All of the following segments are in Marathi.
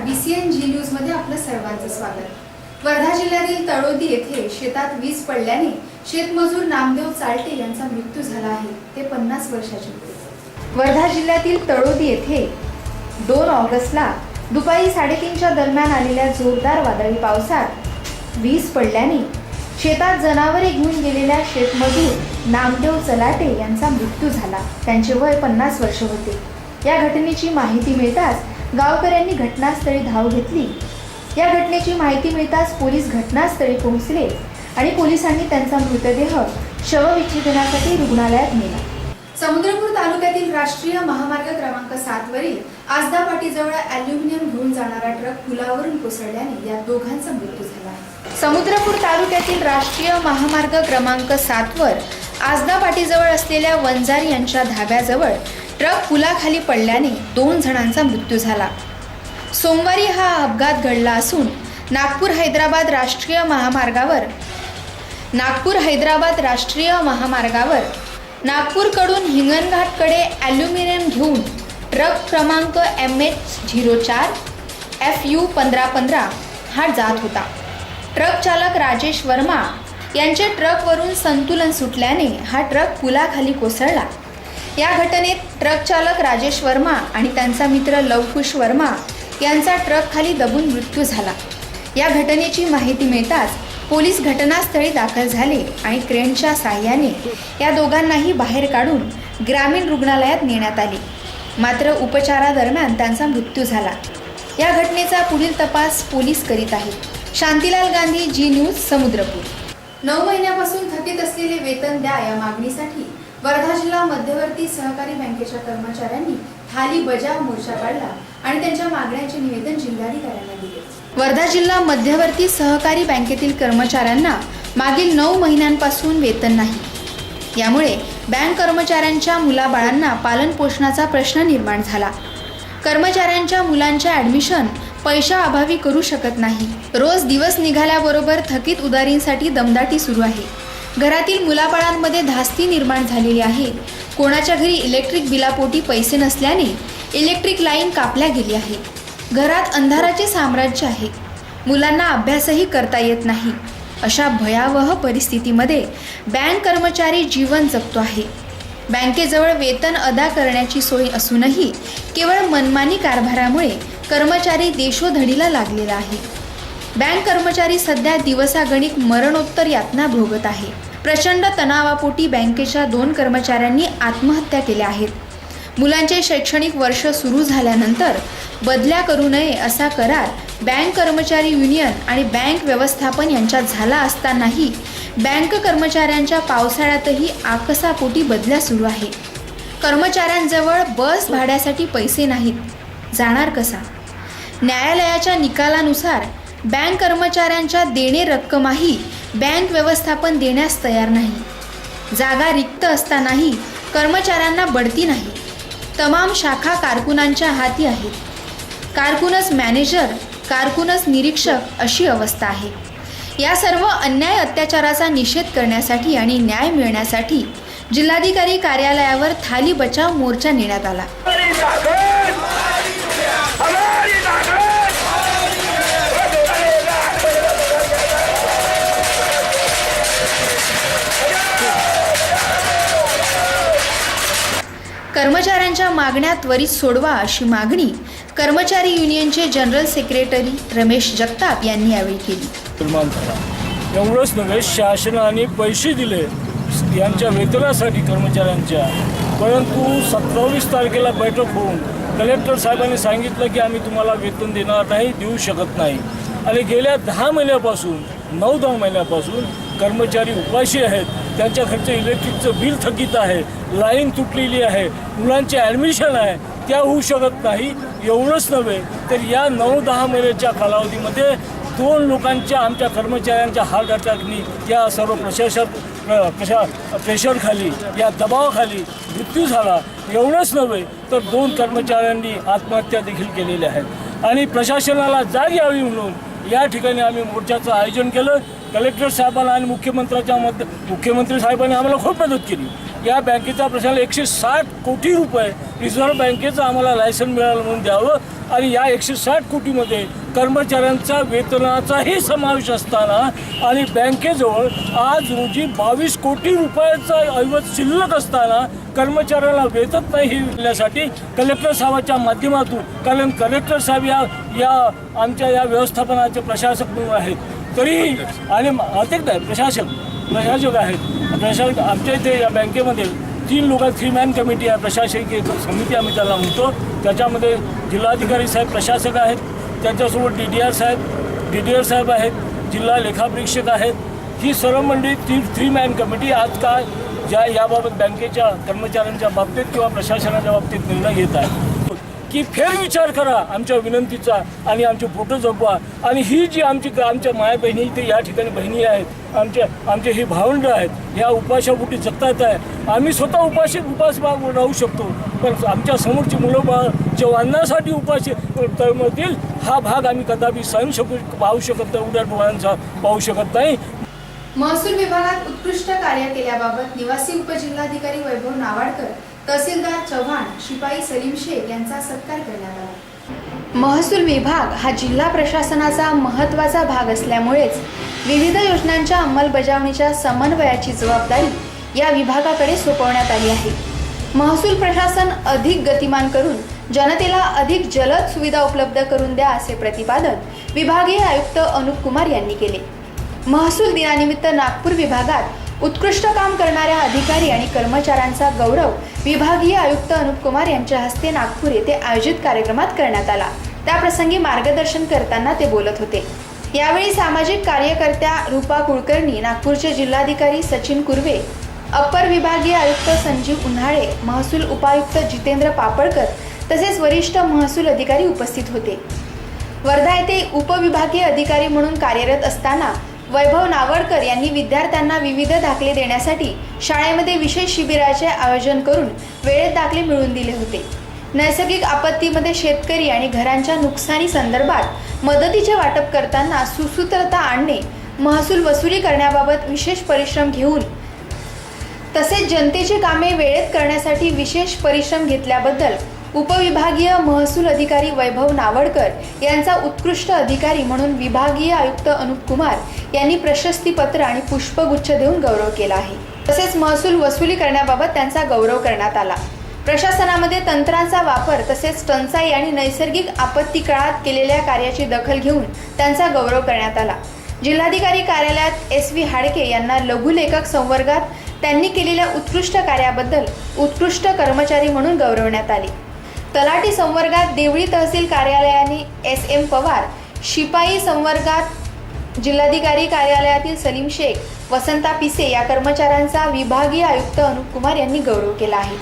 BCN G न्यूज मध्ये आपलं सर्वांचं स्वागत। वर्धा जिल्ह्यातील तळोदी येथे शेतात वीज पडल्याने शेतमजूर नामदेव चालटे यांचा मृत्यू झाला आहे। ते 50 वर्षाचे होते। वर्धा जिल्ह्यातील तळोदी येथे 2 ऑगस्टला दुपारी 3:30च्या दरम्यान आलेल्या जोरदार वादळी पावसात वीज पडल्याने शेतात जनावरे घेऊन गेलेल्या शेतमजूर नामदेव चलाटे यांचा मृत्यू झाला। त्यांचे वय 50 वर्ष होते। या घटनेची माहिती मिळताच गावकऱ्यांनी घटनास्थळी धाव घेतली। या घटनेची माहिती मिळताच पोलीस घटनास्थळी पोहोचले आणि पोलिसांनी त्यांचा मृतदेह शवविच्छेदनासाठी रुग्णालयात नेला। समुद्रपूर तालुक्यातील राष्ट्रीय महामार्ग क्रमांक 7 वरील आजदा पाटीजवळ ॲल्युमिनियम घेऊन जाणारा ट्रक पुलावरून कोसळल्याने या दोघांचा मृत्यू झाला आहे। समुद्रपूर तालुक्यातील राष्ट्रीय महामार्ग क्रमांक 7 वर आजदा पाटीजवळ असलेल्या वंजार यांच्या धाब्याजवळ ट्रक पुलाखाली पडल्याने 2 जणांचा मृत्यू झाला। सोमवारी हा अपघात घडला असून नागपूर हैदराबाद राष्ट्रीय महामार्गावर नागपूरकडून हिंगणघाटकडे ॲल्युमिनियम घेऊन ट्रक क्रमांक MH04 FU 1515 हा जात होता। ट्रक चालक राजेश वर्मा यांचे ट्रकवरून संतुलन सुटल्याने हा ट्रक पुलाखाली कोसळला। या घटनेत ट्रक चालक राजेश वर्मा आणि त्यांचा मित्र लवकुश वर्मा यांचा ट्रक खाली दबून मृत्यू झाला। या घटनेची माहिती मिळताच पोलीस घटनास्थळी दाखल झाले आणि क्रेनच्या साहाय्याने या दोघांनाही बाहेर काढून ग्रामीण रुग्णालयात नेण्यात आले। मात्र उपचारादरम्यान त्यांचा मृत्यू झाला। या घटनेचा पुढील तपास पोलीस करीत आहेत। Shantilal Gandhi, G news, Samudrapur. 9 महिन्यापासून थकीत असलेले वेतन द्या या मागणीसाठी वर्धा जिल्हा मध्यवर्ती सहकारी बँकेच्या कर्मचाऱ्यांनी थाली बजाव मोर्चा काढला आणि त्यांच्या मागण्यांचे निवेदन जिल्हाधिकाऱ्यांना दिले। वर्धा जिल्हा मध्यवर्ती सहकारी बँकेतील कर्मचाऱ्यांना मागील 9 महिन्यांपासून वेतन नाही। यामुळे बँक कर्मचाऱ्यांच्या मुलाबाळांना पालनपोषणाचा प्रश्न निर्माण झाला। कर्मचाऱ्यांच्या मुलांच्या ॲडमिशन पैशाअभावी करू शकत नाही। रोज दिवस निघाल्याबरोबर थकीत उधारींसाठी दमदाटी सुरू आहे। घरातील मुलाबाळांमध्ये धास्ती निर्माण झालेली आहे। कोणाच्या घरी इलेक्ट्रिक बिलापोटी पैसे नसल्याने इलेक्ट्रिक लाईन कापल्या गेली आहे। घरात अंधाराचे साम्राज्य आहे। मुलांना अभ्यासही करता येत नाही। अशा भयावह परिस्थितीमध्ये बँक कर्मचारी जीवन जगतो आहे। बँकेजवळ वेतन अदा करण्याची सोय असूनही केवळ मनमानी कारभारामुळे कर्मचारी देशोधडीला लागलेला आहे। बँक कर्मचारी सध्या दिवसागणिक मरणोत्तर यातना भोगत आहे। प्रचंड तणावापोटी बँकेच्या 2 कर्मचाऱ्यांनी आत्महत्या केल्या आहेत। मुलांचे शैक्षणिक वर्ष सुरू झाल्यानंतर बदल्या करू नये असा करार बँक कर्मचारी युनियन आणि बँक व्यवस्थापन यांच्यात झाला असतानाही बँक कर्मचाऱ्यांच्या पावसाळ्यातही आकसापोटी बदल्या सुरू आहे। कर्मचाऱ्यांजवळ बस भाड्यासाठी पैसे नाहीत, जाणार कसा? न्यायालयाच्या निकालानुसार बँक कर्मचाऱ्यांच्या देणे रक्कमही बँक व्यवस्थापन देण्यास तयार नाही। जागा रिक्त असतानाही कर्मचाऱ्यांना बढती नाही। तमाम शाखा कारकुनांच्या हाती आहेत। कारकुनच मॅनेजर, कारकुनच निरीक्षक अशी अवस्था आहे। या सर्व अन्याय अत्याचाराचा निषेध करण्यासाठी आणि न्याय मिळण्यासाठी जिल्हाधिकारी कार्यालयावर थाली बचाव मोर्चा नेण्यात आला। कर्मचाऱ्यांच्या मागण्या त्वरित सोडवा अशी मागणी कर्मचारी युनियनचे जनरल सेक्रेटरी रमेश जगताप यांनी यावेळी केली। एवढंच नव्हे, शासनाने पैसे दिले यांच्या वेतनासाठी कर्मचाऱ्यांच्या, परंतु 27 तारखेला बैठक होऊन कलेक्टर साहेबांनी सांगितलं की आम्ही तुम्हाला वेतन देणार नाही, देऊ शकत नाही। आणि गेल्या 10 महिन्यापासून 9-10 महिन्यापासून कर्मचारी उपाशी आहेत। त्यांच्या घरचं इलेक्ट्रिकचं बिल थकीत आहे, लाईन तुटलेली आहे, मुलांचे ॲडमिशन आहे, त्या होऊ शकत नाही। एवढंच नव्हे तर या 9-10 महिन्याच्या कालावधीमध्ये 2 लोकांच्या, आमच्या कर्मचाऱ्यांच्या हार्ट अटॅकनी या सर्व प्रेशरखाली, या दबावाखाली मृत्यू झाला। एवढंच नव्हे तर 2 कर्मचाऱ्यांनी आत्महत्या देखील केलेल्या आहेत। आणि प्रशासनाला जाग यावी म्हणून या ठिकाणी आम्ही मोर्चाचं आयोजन केलं। कलेक्टर साहेबांना आणि मुख्यमंत्री साहेबांनी आम्हाला खूप मदत केली। या बँकेचा प्रशासन 160 कोटी रुपये रिझर्व्ह बँकेचं आम्हाला लायसन मिळालं म्हणून द्यावं आणि या 160 कोटीमध्ये कर्मचाऱ्यांचा वेतनाचाही समावेश असताना आणि बँकेजवळ आज रोजी 22 कोटी रुपयाचा ऐवज शिल्लक असताना कर्मचाऱ्याला वेतन नाही हे मिळण्यासाठी कलेक्टर साहेबाच्या माध्यमातून, कारण कलेक्टर साहेब या आमच्या या व्यवस्थापनाचे प्रशासक म्हणून आहेत तरीही आणि अधिक नाही प्रशासक आहेत. आमच्या इथे या बँकेमध्ये 3 लोक 3 मॅन कमिटी आहे, प्रशासकीय समिती आम्ही त्याला म्हणतो. त्याच्यामध्ये जिल्हाधिकारी साहेब प्रशासक आहेत, त्यांच्यासोबत DDR साहेब आहेत, जिल्हा लेखापरीक्षक आहेत. ही सर्व मंडळी 3 मॅन कमिटी आज काय याबाबत बँकेच्या कर्मचाऱ्यांच्या बाबतीत किंवा प्रशासनाच्या बाबतीत निर्णय घेत आहे की फेरविचार करा आमच्या विनंतीचा आणि आमचे फोटो जपवा. आणि ही जी आमच्या माया बहिणी इथे या ठिकाणी बहिणी आहेत, आमचे ही भावंड आहेत, ह्या उपाशापोटी जगतात आहे. आम्ही स्वतः उपास राहू शकतो, पण आमच्या समोरची मुलं बाळ जेव्हा अन्नासाठी उपाशी तळमळतील हा भाग आम्ही कदापि पाहू शकत नाही, उड्या डोळ्यांचा पाहू शकत नाही. महसूल विभागात उत्कृष्ट कार्य केल्याबाबत निवासी उपजिल्हाधिकारी वैभव नावाडकर, तहसीलदार चव्हाण, शिपाई सलीम शेख यांचा सत्कार करण्यात आला. महसूल विभाग हा जिल्हा प्रशासनाचा महत्त्वाचा भाग असल्यामुळेच विविध योजनांच्या अंमलबजावणीच्या समन्वयाची जबाबदारी या विभागाकडे सोपवण्यात आली आहे. महसूल प्रशासन अधिक गतिमान करून जनतेला अधिक जलद सुविधा उपलब्ध करून द्या असे प्रतिपादन विभागीय आयुक्त अनुप कुमार यांनी केले. महसूल दिनानिमित्त नागपूर विभागात उत्कृष्ट काम करणाऱ्या अधिकारी आणि कर्मचाऱ्यांचा गौरव विभागीय आयुक्त अनुप कुमार यांच्या हस्ते नागपूर येथे आयोजित कार्यक्रमात करण्यात आला. त्याप्रसंगी मार्गदर्शन करताना ते बोलत होते. यावेळी सामाजिक कार्यकर्त्या रूपा कुलकर्णी, नागपूरचे जिल्हाधिकारी सचिन कुर्वे, अप्पर विभागीय आयुक्त संजीव उन्हाळे, महसूल उपायुक्त जितेंद्र पापळकर तसेच वरिष्ठ महसूल अधिकारी उपस्थित होते. वर्धा येथे उपविभागीय अधिकारी म्हणून कार्यरत असताना वैभव नावडकर यांनी विद्यार्थ्यांना विविध दाखले देण्यासाठी शाळेमध्ये विशेष शिबिराचे आयोजन करून वेळेत दाखले मिळवून दिले होते. नैसर्गिक आपत्तीमध्ये शेतकरी आणि घरांच्या नुकसानी संदर्भात मदतीचे वाटप करताना सुसूत्रता आणणे, महसूल वसुली करण्याबाबत विशेष परिश्रम घेऊन तसेच जनतेची कामे वेळेत करण्यासाठी विशेष परिश्रम घेतल्याबद्दल उपविभागीय महसूल अधिकारी वैभव नावडकर यांचा उत्कृष्ट अधिकारी म्हणून विभागीय आयुक्त अनुप कुमार यांनी प्रशस्तीपत्र आणि पुष्पगुच्छ देऊन गौरव केला आहे. तसेच महसूल वसुली करण्याबाबत त्यांचा गौरव करण्यात आला. प्रशासनामध्ये तंत्राचा वापर तसेच टंचाई आणि नैसर्गिक आपत्ती काळात केलेल्या कार्याची दखल घेऊन त्यांचा गौरव करण्यात आला. जिल्हाधिकारी कार्यालयात SV हाडके यांना लघुलेखक संवर्गात त्यांनी केलेल्या उत्कृष्ट कार्याबद्दल उत्कृष्ट कर्मचारी म्हणून गौरवण्यात आले. तलाठी संवर्गात देवळी तहसील कार्यालयाने SM पवार, शिपाई संवर्गात जिल्हाधिकारी कार्यालयातील सलीम शेख, वसंता पिसे या कर्मचाऱ्यांचा विभागीय आयुक्त अनुप कुमार यांनी गौरव केला आहे.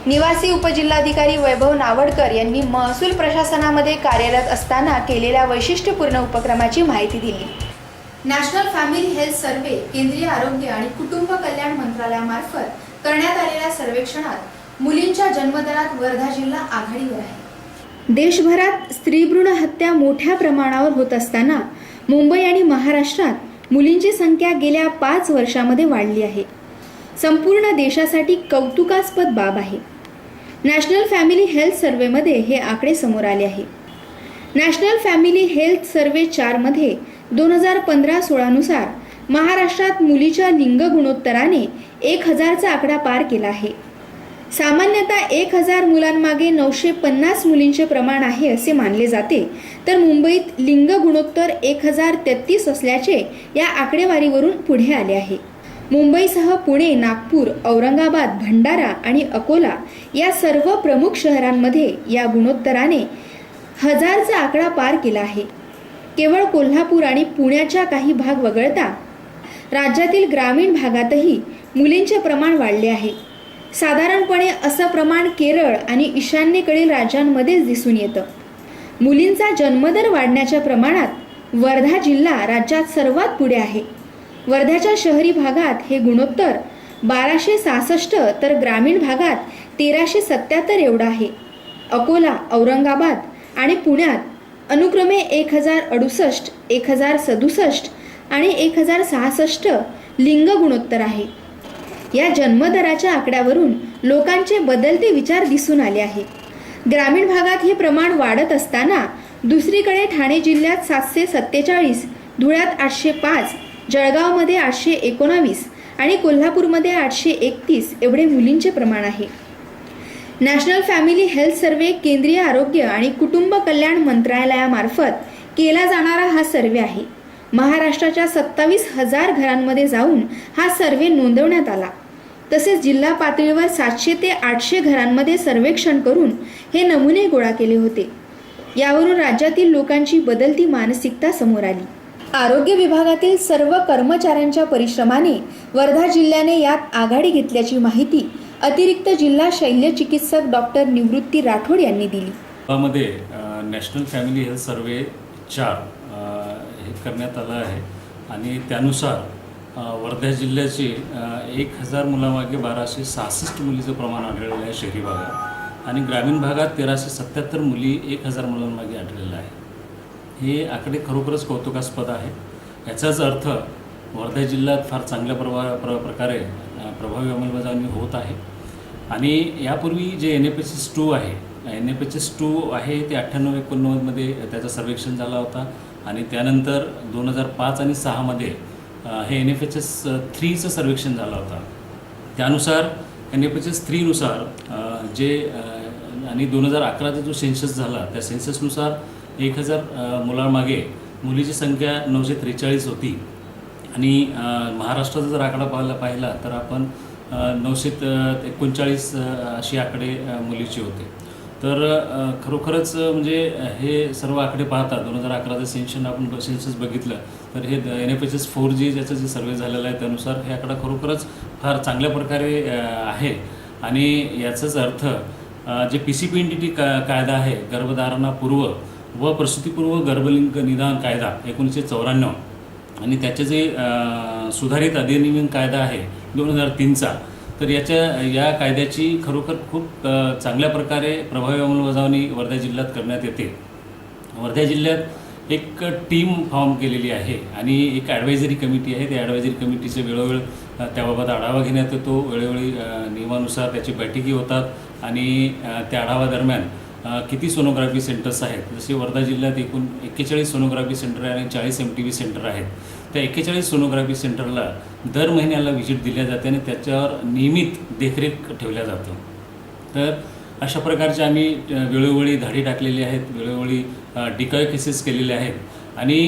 निवासी उपजिल्हाधिकारी वैभव नावडकर यांनी महसूल प्रशासनामध्ये कार्यरत असताना केलेल्या वैशिष्ट्यपूर्ण उपक्रमाची माहिती दिली. नॅशनल फॅमिली हेल्थ सर्व्हे केंद्रीय आरोग्य आणि कुटुंब कल्याण मंत्रालयामार्फत करण्यात आलेल्या सर्वेक्षणात मुलींच्या जन्मदरात वर्धा जिल्हा आघाडीवर आहे. देशभरात स्त्रीभ्रूण हत्या मोठ्या प्रमाणावर होत असताना मुंबई आणि महाराष्ट्रात मुलींची संख्या गेल्या 5 वर्षांमध्ये वाढली आहे. संपूर्ण देशासाठी कौतुकास्पद बाब आहे. नॅशनल फॅमिली हेल्थ सर्व्हेमध्ये हे आकडे समोर आले आहे. नॅशनल फॅमिली हेल्थ सर्व्हे 4 मध्ये 2015-16 नुसार महाराष्ट्रात मुलीच्या लिंग गुणोत्तराने 1000चा आकडा पार केला आहे. सामान्यतः 1000 मुलांमागे 950 मुलींचे प्रमाण आहे असे मानले जाते, तर मुंबईत लिंग गुणोत्तर 1033 असल्याचे या आकडेवारीवरून पुढे आले आहे. मुंबईसह पुणे, नागपूर, औरंगाबाद, भंडारा आणि अकोला या सर्व प्रमुख शहरांमध्ये या गुणोत्तराने 1000चा आकडा पार केला आहे. केवळ कोल्हापूर आणि पुण्याच्या काही भाग वगळता राज्यातील ग्रामीण भागातही मुलींचे प्रमाण वाढले आहे. साधारणपणे असं प्रमाण केरळ आणि ईशान्येकडील राज्यांमध्येच दिसून येतं. मुलींचा जन्मदर वाढण्याच्या प्रमाणात वर्धा जिल्हा राज्यात सर्वात पुढे आहे. वर्ध्याच्या शहरी भागात हे गुणोत्तर 1266 तर ग्रामीण भागात 1377 एवढं आहे. अकोला, औरंगाबाद आणि पुण्यात अनुक्रमे 1068, 1067 आणि 1066 लिंग गुणोत्तर आहे. या जन्मदराच्या आकड्यावरून लोकांचे बदलते विचार दिसून आले आहे. ग्रामीण भागात हे प्रमाण वाढत असताना दुसरीकडे ठाणे जिल्ह्यात 747, धुळ्यात 805, जळगावमध्ये 819 आणि कोल्हापूरमध्ये 831 एवढे मुलींचे प्रमाण आहे. नॅशनल फॅमिली हेल्थ सर्व्हे केंद्रीय आरोग्य आणि कुटुंब कल्याण मंत्रालयामार्फत केला जाणारा हा सर्व्हे आहे. महाराष्ट्राच्या 27,000 घरांमध्ये जाऊन हा सर्व्हे नोंदवण्यात आला. तसेच जिल्हा पातळीवर 700 ते 800 घरांमध्ये सर्वेक्षण करून हे नमुने गोळा केले होते. यावरून राज्यातील लोकांची बदलती मानसिकता समोर आली. आरोग्य विभागातील सर्व कर्मचाऱ्यांच्या परिश्रमाने वर्धा जिल्ह्याने यात आघाडी घेतल्याची माहिती अतिरिक्त जिल्हा शल्य चिकित्सक डॉक्टर निवृत्ती राठोड यांनी दिली. मध्ये नॅशनल फॅमिली हेल्थ सर्वे 4 हे करण्यात आलं आहे आणि त्यानुसार वर्धा जिल्ह्याचे 1000 मुलामागे 1266 मुलीचं प्रमाण आढळलेलं आहे शहरी भागात आणि ग्रामीण भागात 1377 मुली 1000 मुलांमागे आढळलेलं आहे. हे आकडे खरोखरच कौतुकास्पद आहे. याचाच अर्थ वर्धा जिल्ह्यात फार चांगल्या प्रकारे प्रभावी अंमलबजावणी होत आहे. आणि यापूर्वी जे NFHS 2 आहे, NFHS 2 आहे ते 98-89मध्ये त्याचं सर्वेक्षण झाला होता आणि त्यानंतर 2005 आणि 6मध्ये हे NFHS 3चं सर्वेक्षण झालं होतं. त्यानुसार NFHS 3नुसार जे आणि 2011चा जो सेन्सस झाला त्या सेन्ससनुसार 1000 मुलांमागे मुलीची संख्या 943 होती आणि महाराष्ट्राचा जर आकडा पाहिला तर आपण 939 अशी आकडे मुलीचे होते. तर खरोखरच म्हणजे हे सर्व आकडे पाहता 2011चं सेन्सस बघितलं तर हे NFHS 4G ज्याचं जे सर्वे झालेलं आहे त्यानुसार हे आकडा खरोखरच फार चांगल्या प्रकारे आहे. आणि याचाच अर्थ जे PCPNDT कायदा आहे, गर्भधारणापूर्व व प्रसूतीपूर्व गर्भलिंग निदान कायदा 1994 आणि त्याचे जे सुधारित अधिनियम कायदा आहे 2003चा, तर या कायद्याची खरोखर खूप चांगल्या प्रकारे प्रभावी अंमलबजावणी वर्धा जिल्ह्यात करण्यात येते. वर्धा जिल्ह्यात एक टीम फॉर्म केलेली आहे आणि एक ॲडवायझरी कमिटी आहे. त्या ॲडवायझरी कमिटीचे वेळोवेळ त्याबाबत आढावा घेण्यात येतो. वेळोवेळी नियमानुसार त्याची बैठकी होतात आणि त्या आढाव्यादरम्यान किती सोनोग्राफी सेंटर्स आहेत, जसे वर्धा जिल्ह्यात एकूण 41 सोनोग्राफी सेंटर आहे आणि 40 MTV सेंटर आहेत. त्या 41 सोनोग्राफी सेंटरला दर महिन्याला व्हिजिट दिल्या जाते आणि त्याच्यावर नियमित देखरेख ठेवल्या जातं. तर अशा प्रकारचे आम्ही वेळोवेळी धाडी टाकलेली आहेत, वेळोवेळी डिकॉय केसेस केलेले आहेत आणि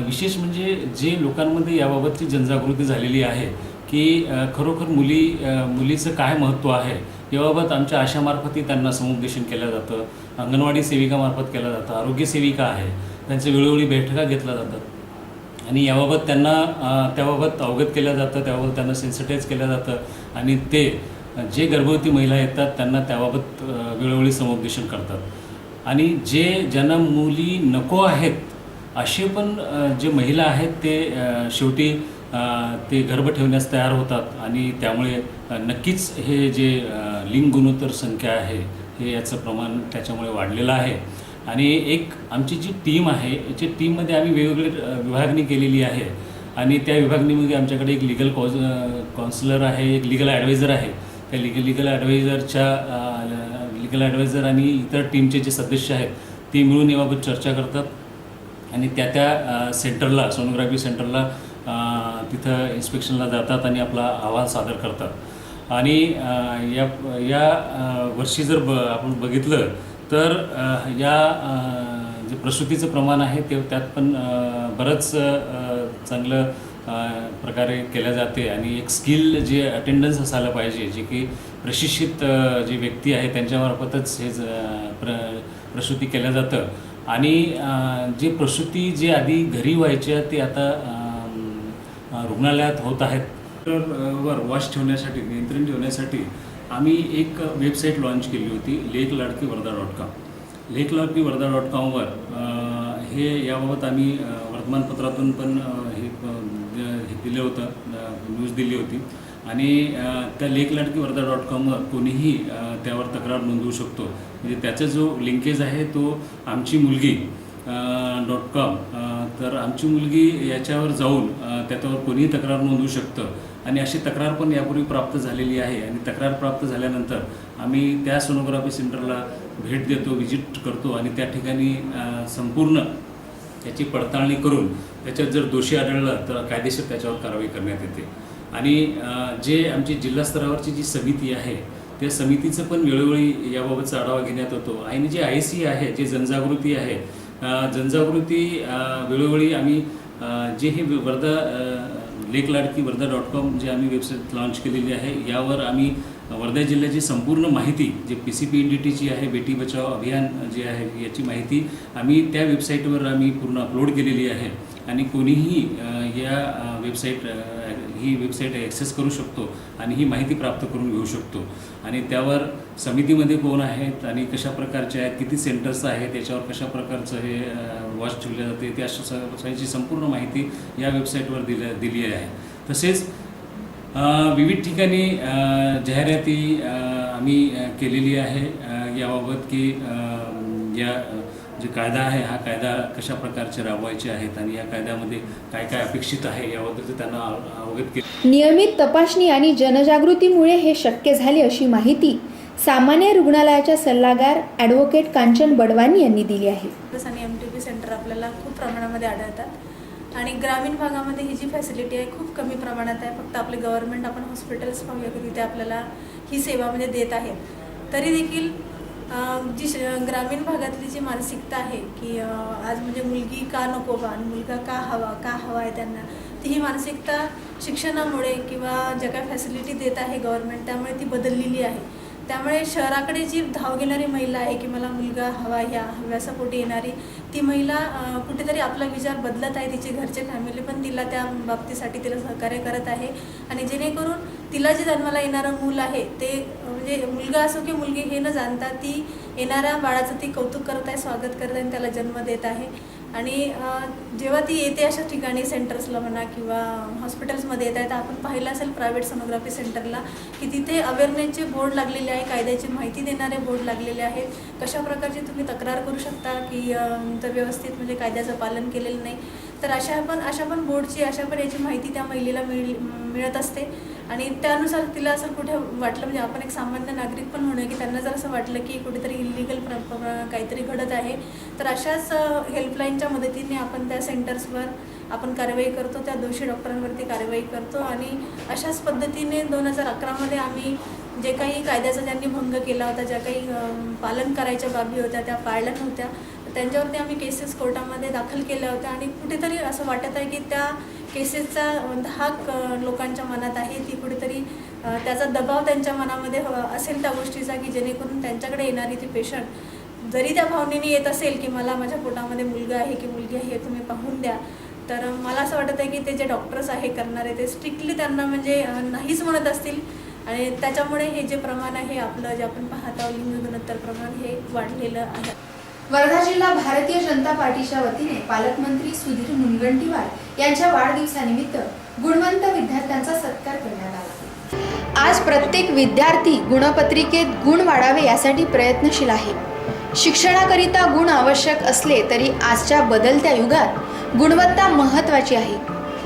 विशेष म्हणजे जे लोकांमध्ये याबाबतची जनजागृती झालेली आहे की खरोखर मुलीचं काय महत्त्व आहे याबाबत आमच्या आशामार्फतही त्यांना समुपदेशन केलं जातं, अंगणवाडी सेविकामार्फत केलं जातं, आरोग्य सेविका आहे त्यांचे वेळोवेळी बैठका घेतल्या जातात आणि याबाबत त्याबाबत अवगत केलं जातं, त्याबाबत त्यांना सेन्सिटाईज केलं जातं आणि ते जे गर्भवती महिला येतात त्यांना त्याबाबत वेळोवेळी समुपदेशन करतात. आणि ज्यांना मुली नको आहेत असे पण जे महिला आहेत ते शेवटी ते गर्भ ठेवण्यास तयार होतात आणि त्यामुळे नक्कीच हे जे लिंग गुणोत्तर संख्या आहे हे याचं प्रमाण त्याच्यामुळे वाढलेलं आहे. आणि एक आमची जी टीम आहे याची टीममध्ये आम्ही वेगवेगळी विभागणी केलेली आहे आणि त्या विभागणीमध्ये आमच्याकडे एक लिगल काउन्सिलर आहे, एक लिगल ॲडवायझर आहे. त्या लिगल ॲडवायझर आणि इतर टीमचे जे सदस्य आहेत ते मिळून याबाबत चर्चा करतात आणि त्या सेंटरला, सोनोग्राफी सेंटरला तिथं इन्स्पेक्शनला जातात आणि आपला अहवाल सादर करतात. आणि या वर्षी जर आपण बघितलं तर या जे प्रसूतीचं प्रमाण आहे ते त्यात पण बरंच चांगलं प्रकारे केल्या जाते आणि एक स्किल जे अटेंडन्स असायला पाहिजे, जे की प्रशिक्षित जे व्यक्ती आहे त्यांच्यामार्फतच हे प्रसूती केलं जातं. आणि जे प्रसूती जे आधी घरी व्हायच्या ते आता रुग्णालयात होत आहेत. वर वॉच ठेवण्यासाठी, नियंत्रण ठेवण्यासाठी आम्ही एक वेबसाईट लॉन्च केली होती, lekladkivarda.com. lekladkivarda.comवर हे याबाबत आम्ही वर्तमानपत्रातून पण हे दिलं होतं, न्यूज दिली होती आणि त्या lekladkivarda.comवर कोणीही त्यावर तक्रार नोंदवू शकतो. म्हणजे त्याचा जो लिंकेज आहे तो आमची मुलगी .com तर आमची मुलगी याच्यावर जाऊन त्याच्यावर कोणीही तक्रार नोंदवू शकतं आणि अशी तक्रार पण यापूर्वी प्राप्त झालेली आहे आणि तक्रार प्राप्त झाल्यानंतर आम्ही त्या सोनोग्राफी सेंटरला भेट देतो, व्हिजिट करतो आणि त्या ठिकाणी संपूर्ण त्याची पडताळणी करून त्याच्यात जर दोषी आढळला तर कायदेशीर त्याच्यावर कारवाई करण्यात येते. आणि जे आमची जिल्हा स्तरावरची जी समिती आहे त्या समितीचं पण वेळोवेळी याबाबतचा आढावा घेण्यात येतो आणि जे IC आहे, जे जनजागृती आहे, जनजागृती वेळोवेळी आम्ही जे हे वर्धा लेक लाडकी वर्धा.com जे आम्ही वेबसाईट लॉन्च केलेली आहे यावर आम्ही वर्धा जिल्ह्याची संपूर्ण माहिती जे PCPNDTची आहे, बेटी बचाव अभियान जे आहे याची माहिती आम्ही त्या वेबसाईटवर आम्ही पूर्ण अपलोड केलेली आहे आणि कोणीही या ही वेबसाईट ॲक्सेस करू शकतो आणि ही माहिती प्राप्त करून घेऊ शकतो. आणि त्यावर समितीमध्ये कोण आहेत आणि कशा प्रकारचे आहेत, किती सेंटर्स आहेत, त्याच्यावर कशा प्रकारचं हे वॉच ठेवले जाते त्या सगळ्याची संपूर्ण माहिती या वेबसाईटवर दिली आहे. तसेच विविध ठिकाणी जाहिराती आम्ही केलेली आहे याबाबत की या जे कायदा आहे हा कायदा कशा प्रकारचे राबवायचे आहेत आणि या कायद्यामध्ये काय काय अपेक्षित आहे याबद्दल त्यांना अवगत केले. नियमित तपासणी आणि जनजागृतीमुळे हे शक्य झाले अशी माहिती सामान्य रुग्णालयाच्या सल्लागार ॲडव्होकेट कांचन बडवानी यांनी दिली आहे. आणि MTP सेंटर आपल्याला खूप प्रमाणामध्ये आढळतात आणि ग्रामीण भागामध्ये ही जी फॅसिलिटी आहे खूप कमी प्रमाणात आहे. फक्त आपले गव्हर्नमेंट आपण हॉस्पिटल्स पाहूया की तिथे आपल्याला ही सेवा म्हणजे देत आहेत. तरी देखील जी ग्रामीण भागातली जी मानसिकता आहे की आज म्हणजे मुलगी का नको बा आणि मुलगा का हवा आहे त्यांना, ती ही मानसिकता शिक्षणामुळे किंवा ज्या काय फॅसिलिटी देत आहे गव्हर्नमेंट त्यामुळे ती बदललेली आहे. त्यामुळे शहराकडे जी धाव घेणारी महिला आहे की मला मुलगा हवा, ह्या हव्यासापोटी येणारी ती महिला कुठेतरी आपला विचार बदलत आहे. तिचे घरचे फॅमिली पण तिला त्या बाबतीसाठी तिला सहकार्य करत आहे आणि जेणेकरून तिला जे जन्माला येणारं मूल आहे ते म्हणजे मुलगा असो की मुलगी हे न जाणता ती येणाऱ्या बाळाचं ती कौतुक करत आहे, स्वागत करत आहे आणि त्याला जन्म देत आहे. आणि जेव्हा ती येते अशा ठिकाणी सेंटर्सला म्हणा किंवा हॉस्पिटल्समध्ये येत आहे तर आपण पाहिलं असेल प्रायव्हेट सोनोग्राफी सेंटरला की तिथे अवेअरनेसचे बोर्ड लागलेले आहे, कायद्याची माहिती देणारे बोर्ड लागलेले आहेत. कशा प्रकारची तुम्ही तक्रार करू शकता की तर व्यवस्थित म्हणजे कायद्याचं पालन केलेलं नाही तर अशा पण बोर्डची याची माहिती त्या महिलेला मिळत असते. आणि त्यानुसार तिला असं कुठे वाटलं म्हणजे आपण एक सामान्य नागरिक पण म्हणूया की त्यांना जर असं वाटलं की कुठेतरी इलिगल काहीतरी घडत आहे तर अशाच हेल्पलाईनच्या मदतीने आपण त्या सेंटर्सवर आपण कारवाई करतो, त्या दोषी डॉक्टरांवरती कारवाई करतो. आणि अशाच पद्धतीने 2011मध्ये आम्ही जे काही कायद्याचा ज्यांनी भंग केला होता, ज्या काही पालन करायच्या बाबी होत्या त्या पाळल्या नव्हत्या, त्यांच्यावरती आम्ही केसेस कोर्टामध्ये दाखल केल्या होत्या. आणि कुठेतरी असं वाटत आहे की त्या केसेसचा धाक लोकांच्या मनात आहे, ती कुठेतरी त्याचा दबाव त्यांच्या मनामध्ये असेल त्या गोष्टीचा की जेणेकरून त्यांच्याकडे येणारी ती पेशंट जरी त्या भावनेने येत असेल की मला माझ्या पोटामध्ये मुलगा आहे की मुलगी आहे हे तुम्ही पाहून द्या, तर मला असं वाटत आहे की ते जे डॉक्टर्स आहे करणारे ते स्ट्रिक्टली त्यांना म्हणजे नाहीच म्हणत असतील. आणि त्याच्यामुळे हे जे प्रमाण आहे आपलं जे आपण पाहत आहोत लिंग गुणोत्तर प्रमाण हे वाढलेलं आहे. वर्धा जिल्हा भारतीय जनता पार्टीच्या वतीने पालकमंत्री सुधीर मुनगंटीवार यांच्या वाढदिवसानिमित्त गुणवंत विद्यार्थ्यांचा सत्कार करण्यात आला. आज प्रत्येक विद्यार्थी गुणपत्रिकेत गुण वाढावे यासाठी प्रयत्नशील आहे. शिक्षणाकरिता गुण आवश्यक असले तरी आजच्या बदलत्या युगात गुणवत्ता महत्त्वाची आहे.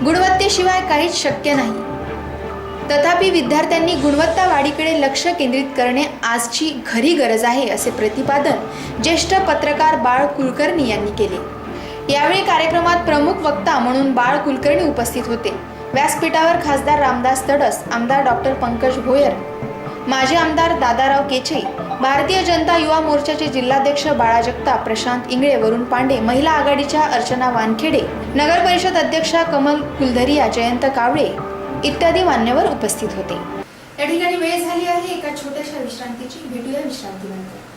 गुणवत्तेशिवाय काहीच शक्य नाही. तथापि विद्यार्थ्यांनी गुणवत्ता वाढीकडे लक्ष केंद्रित करणे आजची खरी गरज आहे असे प्रतिपादन ज्येष्ठ पत्रकार बाळ कुलकर्णी यांनी केले. यावेळी कार्यक्रमात प्रमुख वक्ता म्हणून बाळ कुलकर्णी उपस्थित होते. व्यासपीठावर खासदार रामदास तडस, आमदार डॉक्टर पंकज भोयर, माजी आमदार दादाराव केचे, भारतीय जनता युवा मोर्चाचे जिल्हाध्यक्ष बाळा जगताप, प्रशांत इंगळे, वरुण पांडे, महिला आघाडीच्या अर्चना वानखेडे, नगर परिषद अध्यक्षा कमल कुलधरिया, जयंत कावळे इत्यादी मान्यवर उपस्थित होते. या ठिकाणी वेळ झाली आहे एका छोट्याशा विश्रांतीची. भेटूया विश्रांतीनंतर.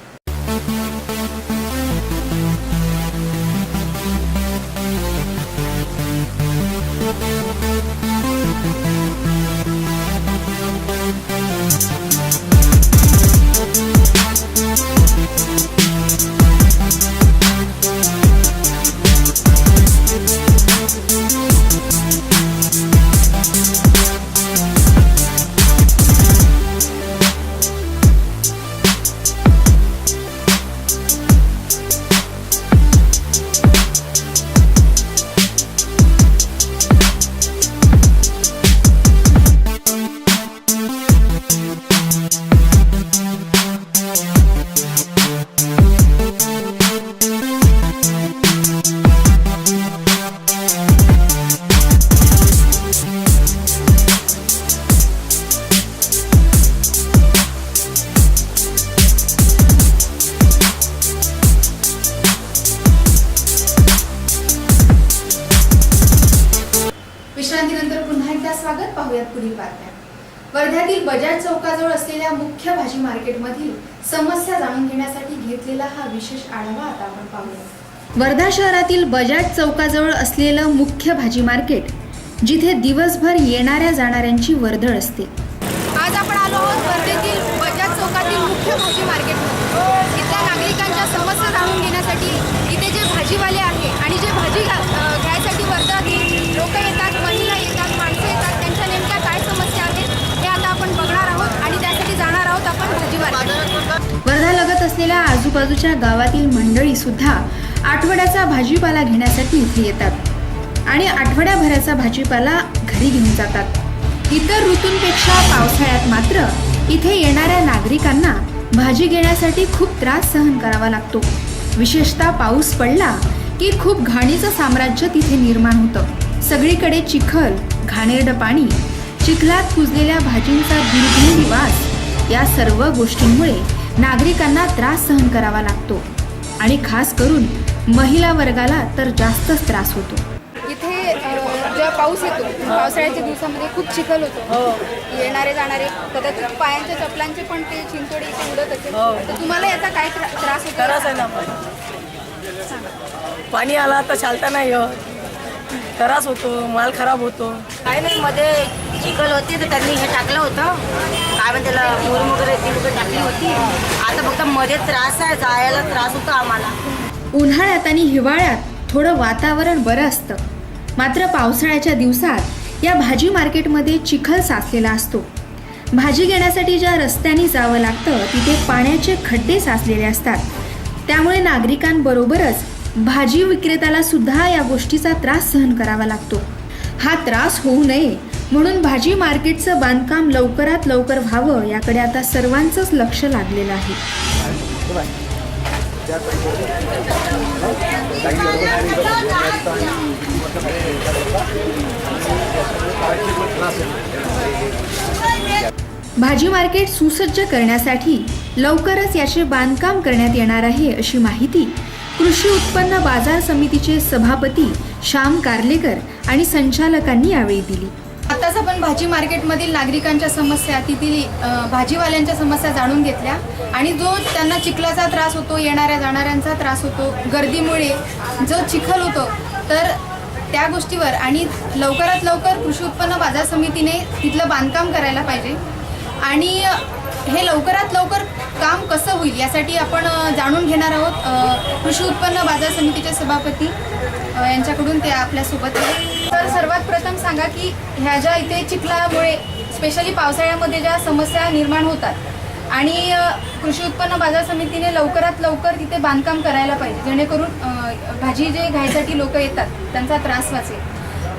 स्वागत. पाहूयात पुढील बातम्या. वर्ध्यातील बजाज चौकाजवळ असलेल्या मुख्य भाजी मार्केटमधील समस्या जाणून घेण्यासाठी घेतलेला हा विशेष आढावा आता आपण पाहूया. वर्धा शहरातील बजाज चौकाजवळ असलेलं मुख्य भाजी मार्केट, जिथे दिवसभर येणाऱ्या जाणाऱ्यांची वर्दळ असते. आज आपण आलो आहोत वर्धेतील बजाज चौकातील मुख्य भाजी मार्केटमध्ये. इथल्या नागरिकांच्या समस्या जाणून घेण्यासाठी इथे जे भाजीवाले आहे आणि जे भाजी घ्यायसाठी वर्ध्यातील लोक येतात, महिला येतात, माणसं येतात, त्यांच्या नेमक्या काय समस्या आहेत हे आता आपण बघणार आहोत आणि त्यासाठी जाणार आहोत आपण भाजी मार्केट. वर्धालगत असलेल्या आजूबाजूच्या गावातील मंडळी सुद्धा आठवड्याचा भाजीपाला घेण्यासाठी इथे येतात आणि आठवड्याभराचा भाजीपाला घरी घेऊन जातात. इतर ऋतूंपेक्षा पावसाळ्यात मात्र इथे येणाऱ्या नागरिकांना भाजी घेण्यासाठी खूप त्रास सहन करावा लागतो. विशेषतः पाऊस पडला की खूप घाणीचं साम्राज्य तिथे निर्माण होतं. सगळीकडे चिखल, घाणेरडं पाणी, चिखलात कुजलेल्या भाजींचा दुर्गंधी वास, या सर्व गोष्टींमुळे नागरिकांना त्रास सहन करावा लागतो आणि खास करून महिला वर्गाला तर जास्तच त्रास होतो. इथे जेव्हा पाऊस येतो, पावसाळ्याच्या दिवसामध्ये खूप चिखल होतो. येणारे जाणारे कदाचित पायांच्या चपलांचे पण ते चिंचोडे इथे उडत असेल. तर तुम्हाला याचा काय त्रास होतो? त्रास आहे ना, पाणी आला तर चालता नाही येत, त्रास होतो, माल खराब होतो. काय नाही, मध्ये चिखल होती तर त्यांनी हे टाकलं होतं, काय म्हणते त्याला, मुरुम वगैरे ती वगैरे टाकली होती. आता फक्त मध्ये त्रास आहे, जायला त्रास होतो आम्हाला. उन्हाळ्यात आणि हिवाळ्यात थोडं वातावरण बरं असतं, मात्र पावसाळ्याच्या दिवसात या भाजी मार्केटमध्ये चिखल साचलेला असतो. भाजी घेण्यासाठी ज्या रस्त्याने जावं लागतं तिथे पाण्याचे खड्डे साचलेले असतात. त्यामुळे नागरिकांबरोबरच भाजी विक्रेत्याला सुद्धा या गोष्टीचा त्रास सहन करावा लागतो. हा त्रास होऊ नये म्हणून भाजी मार्केटचं बांधकाम लवकरात लवकर व्हावं याकडे आता सर्वांचंच लक्ष लागलेलं आहे. भाजी मार्केट सुसज्ज करण्यासाठी लवकरच याचे बांधकाम करण्यात येणार आहे, अशी माहिती कृषी उत्पन्न बाजार समितीचे सभापती श्याम कार्लेकर आणि संचालकांनी यावेळी दिली. आताच आपण भाजी मार्केटमधील नागरिकांच्या समस्या, तेथील भाजीवाल्यांच्या समस्या जाणून घेतल्या आणि जो त्यांना चिखलाचा त्रास होतो, येणाऱ्या जाणाऱ्यांचा त्रास होतो, गर्दीमुळे जो चिखल होतो, तर त्या गोष्टीवर आणि लवकरात लवकर कृषी उत्पन्न बाजार समितीने तिथलं बांधकाम करायला पाहिजे आणि हे लवकरात लवकर काम कसं होईल यासाठी आपण जाणून घेणार आहोत कृषी उत्पन्न बाजार समितीचे सभापती यांच्याकडून. ते आपल्यासोबत आहेत. तर सर्वात प्रथम सांगा की ह्या ज्या इथे चिखलामुळे स्पेशली पावसाळ्यामध्ये ज्या समस्या निर्माण होतात आणि कृषी उत्पन्न बाजार समितीने लवकरात लवकर तिथे बांधकाम करायला पाहिजे, जेणेकरून भाजी जे घ्यायसाठी लोक येतात त्यांचा त्रास वाचेल.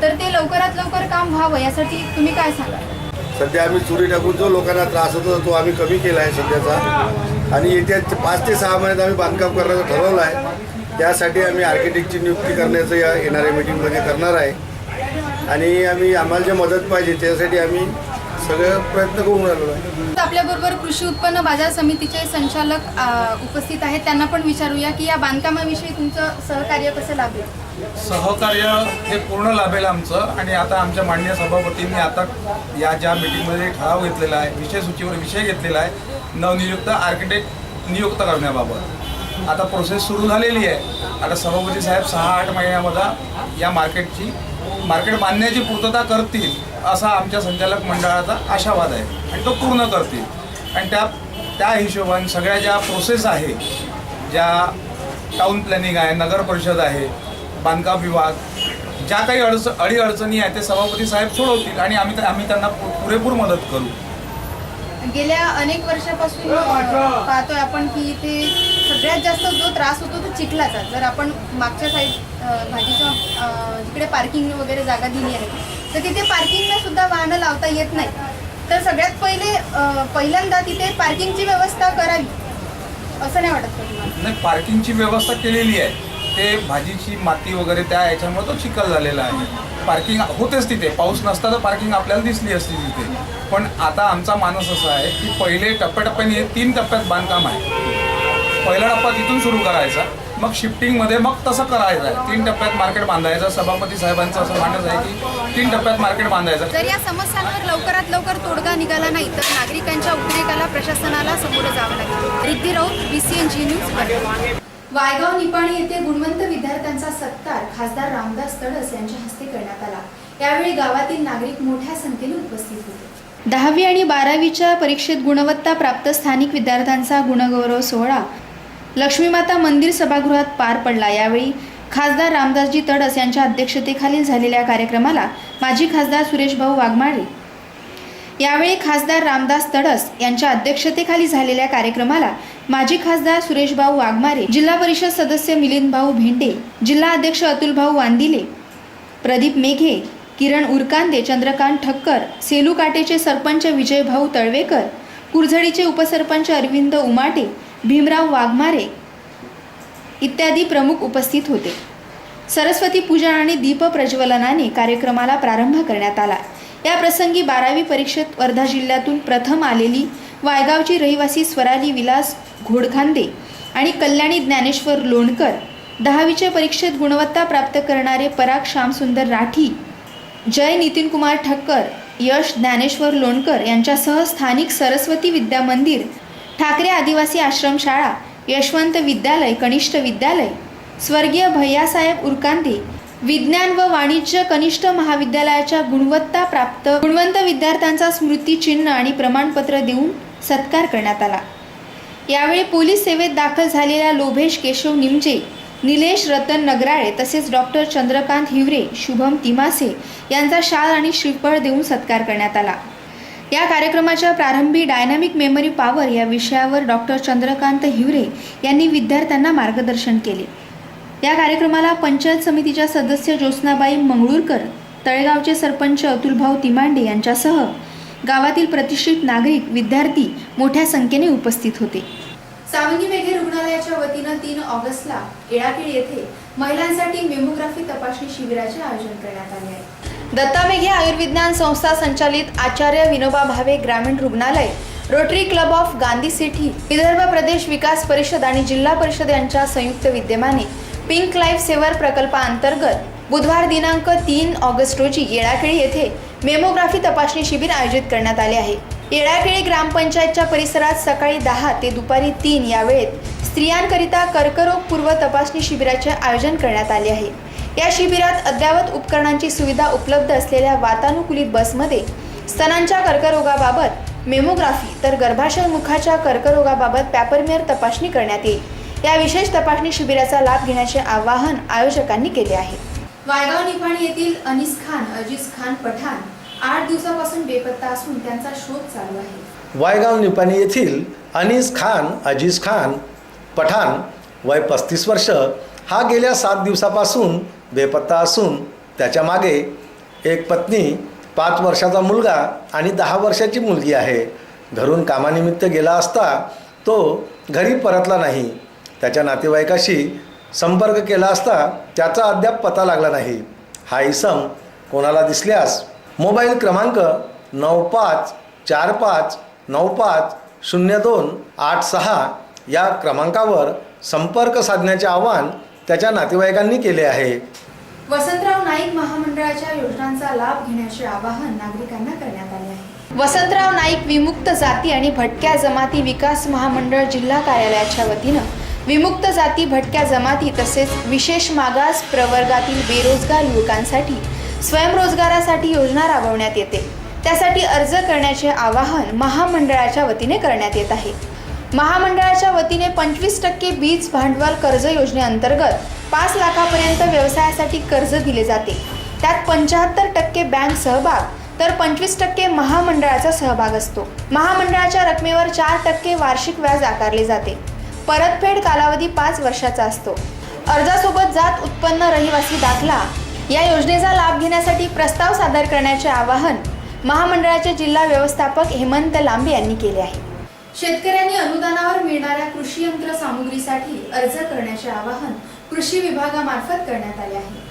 तर ते लवकरात लवकर काम व्हावं यासाठी तुम्ही काय सांगा? सध्या आम्ही चुरी टाकून जो लोकांना त्रास होतो तो आम्ही कमी केला आहे सध्याचा, आणि येत्या 5 ते 6 महिन्यात आम्ही बांधकाम करण्याचं ठरवलं आहे. त्यासाठी आम्ही आर्किटेक्टची नियुक्ती करण्याचं या येणाऱ्या मीटिंगमध्ये करणार आहे आणि आम्हाला जे मदत पाहिजे त्यासाठी आम्ही सगळं प्रयत्न करून राहिलो आहे. आपल्याबरोबर कृषी उत्पन्न बाजार समितीचे संचालक उपस्थित आहेत, त्यांना पण विचारूया की या बांधकामाविषयी तुमचं सहकार्य कसं लाभेल. सहकार्य हे पूर्ण लाभेल आमचं. आणि आता आमच्या माननीय सभापतींनी आता या ज्या मीटिंगमध्ये ठराव घेतलेला आहे, विषयसूचीवर विषय घेतलेला आहे, नवनियुक्त आर्किटेक्ट नियुक्त करण्याबाबत. आता प्रोसेस सुरू झालेली आहे. आता सभापती साहेब 6-8 महिन्यामध्ये या मार्केट बांधण्याची पूर्तता करतील असा आमच्या संचालक मंडळाचा आशावाद आहे आणि तो पूर्ण करतील. आणि त्या हिशोबाने सगळ्या ज्या प्रोसेस आहे, ज्या टाऊन प्लॅनिंग आहे, नगर परिषद आहे, बांधकाम विभाग, ज्या काही अडीअडचणी आहेत ते सभापती साहेब सोडवतील आणि आम्ही त्यांना पुरेपूर मदत करू. गेल्या अनेक वर्षापासून पाहतोय आपण की इथे सगळ्यात जास्त जो त्रास होतो तो चिखलाचा. जर आपण मागच्या साईड भाजीच्या जिकडे पार्किंग वगैरे जागा दिली आहे तर तिथे पार्किंगला सुद्धा वाहनं लावता येत नाही. तर सगळ्यात पहिल्यांदा तिथे पार्किंगची व्यवस्था करावी असं नाही वाटत का तुम्हाला? नाही, पार्किंगची व्यवस्था केलेली आहे. ते भाजीची माती वगैरे त्या याच्यामुळे तो चिखल झालेला आहे. पार्किंग होतेच तिथे, पाऊस नसता तर पार्किंग आपल्याला दिसली असती तिथे. पण आता आमचा मानस असा आहे की पहिले टप्प्याटप्प्याने 3 टप्प्यात बांधकाम आहे. पहिला टप्पा तिथून सुरू करायचा, मग शिफ्टिंगमध्ये मग तसं करायचं आहे. 3 टप्प्यात मार्केट बांधायचं. सभापती साहेबांचं असं म्हणणं आहे की 3 टप्प्यात मार्केट बांधायचं. जर या समस्यांवर लवकरात लवकर तोडगा निघाला नाही तर नागरिकांच्या उद्रेकाला प्रशासनाला सामोरं जावं लागेल. Riddhi Raut, BCNG news. वायगाव निपाणी येथे गुणवंत विद्यार्थ्यांचा सत्कार खासदार रामदास तडस यांच्या हस्ते करण्यात आला. यावेळी गावातील नागरिक मोठ्या संख्येने उपस्थित होते. 10वी आणि 12वीच्या परीक्षेत गुणवत्ता प्राप्त स्थानिक विद्यार्थ्यांचा गुणगौरव सोहळा लक्ष्मीमाता मंदिर सभागृहात पार पडला. यावेळी खासदार रामदासजी तडस यांच्या अध्यक्षतेखाली झालेल्या कार्यक्रमाला माजी खासदार सुरेशभाऊ वाघमारे यावेळी खासदार रामदास तडस यांच्या अध्यक्षतेखाली झालेल्या कार्यक्रमाला माजी खासदार सुरेशभाऊ वाघमारे, जिल्हा परिषद सदस्य मिलिंदभाऊ भेंडे, जिल्हा अध्यक्ष अतुलभाऊ वांदिले, प्रदीप मेघे, किरण उरकांदे, चंद्रकांत ठक्कर, सेलू काटेचे सरपंच विजयभाऊ तळवेकर, कुरझडीचे उपसरपंच अरविंद उमाटे, भीमराव वाघमारे इत्यादी प्रमुख उपस्थित होते. सरस्वती पूजन आणि दीप प्रज्वलनाने कार्यक्रमाला प्रारंभ करण्यात आला. या प्रसंगी 12वी परीक्षेत वर्धा जिल्ह्यातून प्रथम आलेली वायगावची रहिवासी स्वराली विलास घोडखांदे आणि कल्याणी ज्ञानेश्वर लोणकर, 10वीच्या परीक्षेत गुणवत्ता प्राप्त करणारे पराग श्यामसुंदर राठी, जय नितीनकुमार ठक्कर, यश ज्ञानेश्वर लोणकर यांच्यासह स्थानिक सरस्वती विद्या मंदिर, ठाकरे आदिवासी आश्रमशाळा, यशवंत विद्यालय, कनिष्ठ विद्यालय, स्वर्गीय भैयासाहेब उरकांदे विज्ञान व वाणिज्य कनिष्ठ महाविद्यालयाच्या गुणवंत विद्यार्थ्यांचा स्मृती चिन्ह आणि प्रमाणपत्र देऊन सत्कार करण्यात आला. यावेळी पोलीस सेवेत दाखल झालेल्या लोभेश केशव निमजे, निलेश रतन नगराळे तसेच डॉक्टर चंद्रकांत हिवरे, शुभम तिमासे यांचा शाल आणि श्रीफळ देऊन सत्कार करण्यात आला. या कार्यक्रमाच्या प्रारंभी डायनामिक मेमरी पॉवर या विषयावर डॉक्टर चंद्रकांत हिवरे यांनी विद्यार्थ्यांना मार्गदर्शन केले. या कार्यक्रमाला पंचायत समितीच्या सदस्य ज्योत्स्नाबाई मंगळूरकर, तळेगावचे सरपंच अतुलभाऊ तिमांडे यांच्यासह गावातील प्रतिष्ठित नागरिक, विद्यार्थी मोठ्या संख्येने उपस्थित होते. सावंगी मेघे रुग्णालयाच्या वतीनं 3 ऑगस्टला येळाकेळी येथे महिलांसाठी मेमोग्राफी तपासणी शिबिराचे आयोजन करण्यात आले आहे. दत्ता मेघे आयुर्विज्ञान संस्था संचालित आचार्य विनोबा भावे ग्रामीण रुग्णालय, Rotary Club of Gandhi City, Vidarbha Pradesh Vikas Parishad आणि जिल्हा परिषद यांच्या संयुक्त विद्यमाने पिंक लाईफ सेवर प्रकल्पाअंतर्गत बुधवार दिनांक 3 ऑगस्ट रोजी येळाकेळी येथे मेमोग्राफी तपासणी शिबिर आयोजित करण्यात आले आहे. येळाकेळी ग्रामपंचायतच्या परिसरात सकाळी 10 ते दुपारी 3 या वेळेत स्त्रियांकरिता कर्करोग पूर्व तपासणी शिबिराचे आयोजन करण्यात आले आहे. या शिबिरात अद्ययावत उपकरणांची सुविधा उपलब्ध असलेल्या वातानुकूलित बसमध्ये स्तनांच्या कर्करोगाबाबत मेमोग्राफी तर गर्भाशय मुखाच्या कर्करोगाबाबत पॅपरमेअर तपासणी करण्यात येईल. या विशेष तपासणी शिबिराचा लाभ घेण्याचे आवाहन आयोजकांनी केले आहे. वायगाव निपाणी येथील अनीस खान, अजीज खान पठाण 8 दिवसापासून बेपत्ता असून त्यांचा शोध चालू आहे. वायगाव निपाणी येथील अनीस खान, अजीज खान पठाण वय 35 वर्ष हा गेल्या 7 दिवसापासून बेपत्ता असून त्याच्या मागे एक पत्नी, 5 वर्षाचा मुलगा आणि 10 वर्षाची मुलगी आहे. घरून कामानिमित्त गेला असता तो घरी परतला नाही. त्याच्या नातेवाईकाशी संपर्क केला असता त्याचा अद्याप पत्ता लागला नाही. हा इसम कोणाला दिसल्यास मोबाईल क्रमांक 9545950286 या क्रमांकावर संपर्क साधण्याचे आवाहन त्याच्या नातेवाईकांनी केले आहे. वसंतराव नाईक महामंडळाच्या योजनांचा लाभ घेण्याचे आवाहन नागरिकांना करण्यात आले आहे. वसंतराव नाईक विमुक्त जाती आणि भटक्या जमाती विकास महामंडळ जिल्हा कार्यालयाच्या वतीनं विमुक्त जाती, भटक्या जमाती तसेच विशेष मागास प्रवर्गातील बेरोजगार युवकांसाठी स्वयंरोजगारासाठी योजना राबवण्यात येते. त्यासाठी अर्ज करण्याचे आवाहन महामंडळाच्या वतीने करण्यात येत आहे. महामंडळाच्या वतीने 25% बीज भांडवल कर्ज योजनेअंतर्गत 5 लाखापर्यंत व्यवसायासाठी कर्ज दिले जाते. त्यात 75% बँक सहभाग तर 25% महामंडळाचा सहभाग असतो. महामंडळाच्या रकमेवर 4% वार्षिक व्याज आकारले जाते. परतफेड कालावधी 5 वर्षाचा असतो. अर्जासोबत जात, उत्पन्न, रहिवासी दाखला या योजनेचा लाभ घेण्यासाठी प्रस्ताव सादर करण्याचे आवाहन महामंडळाचे जिल्हा व्यवस्थापक हेमंत लांबे यांनी केले आहे. शेतकऱ्यांनी अनुदानावर मिळणाऱ्या कृषी यंत्र सामुग्रीसाठी अर्ज करण्याचे आवाहन कृषी विभागामार्फत करण्यात आले आहे.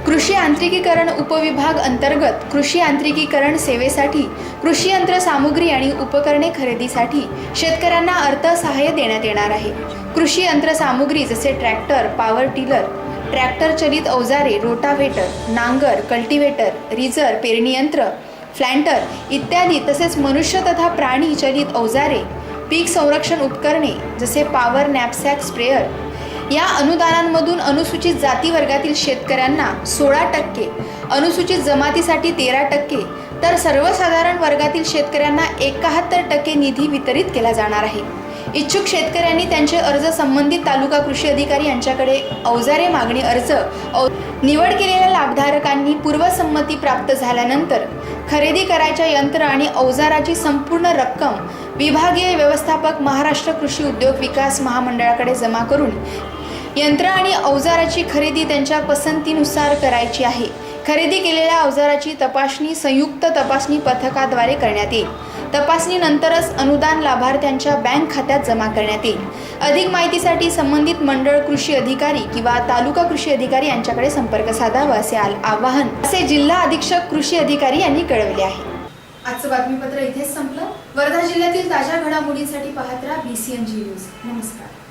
कृषी यांत्रिकीकरण उपविभाग अंतर्गत कृषी यांत्रिकीकरण सेवेसाठी कृषी यंत्र सामुग्री आणि उपकरणे खरेदीसाठी शेतकऱ्यांना अर्थसहाय्य देण्यात येणार आहे. कृषी यंत्रसामुग्री जसे ट्रॅक्टर, पॉवर टिलर, ट्रॅक्टर चलित अवजारे, रोटाव्हेटर, नांगर, कल्टिव्हेटर, रिजर, पेरणी यंत्र, फ्लॅन्टर इत्यादी तसेच मनुष्य तथा प्राणी चलित अवजारे, पीक संरक्षण उपकरणे जसे पॉवर नॅपसॅक स्प्रेअर या अनुदानांमधून अनुसूचित जाती वर्गातील शेतकऱ्यांना 16%, अनुसूचित जमातीसाठी 13% तर सर्वसाधारण वर्गातील शेतकऱ्यांना 71% निधी वितरित केला जाणार आहे. इच्छुक शेतकऱ्यांनी त्यांचे अर्ज संबंधित तालुका कृषी अधिकारी यांच्याकडे अवजारे मागणी अर्ज निवड केलेल्या लाभधारकांनी पूर्वसंमती प्राप्त झाल्यानंतर खरेदी करायच्या यंत्र आणि अवजाराची संपूर्ण रक्कम विभागीय व्यवस्थापक महाराष्ट्र कृषी उद्योग विकास महामंडळाकडे जमा करून यंत्र आणि अवजाराची खरेदी त्यांच्या पसंतीनुसार करायची आहे. खरेदी केलेल्या अवजाराची तपासणी संयुक्त तपासणी पथकाद्वारे करण्यात येईल. तपासणीनंतरच अनुदान लाभार्थ्यांच्या बँक खात्यात जमा करण्यात येईल. अधिक माहितीसाठी संबंधित मंडळ कृषी अधिकारी किंवा तालुका कृषी अधिकारी यांच्याकडे संपर्क साधावा असे आवाहन जिल्हा अधीक्षक कृषी अधिकारी यांनी कळवले आहे. आजचं बातमीपत्र इथेच संपलं. वर्धा जिल्ह्यातील ताज्या घडामोडींसाठी पाहत राहा BCNG न्यूज. नमस्कार.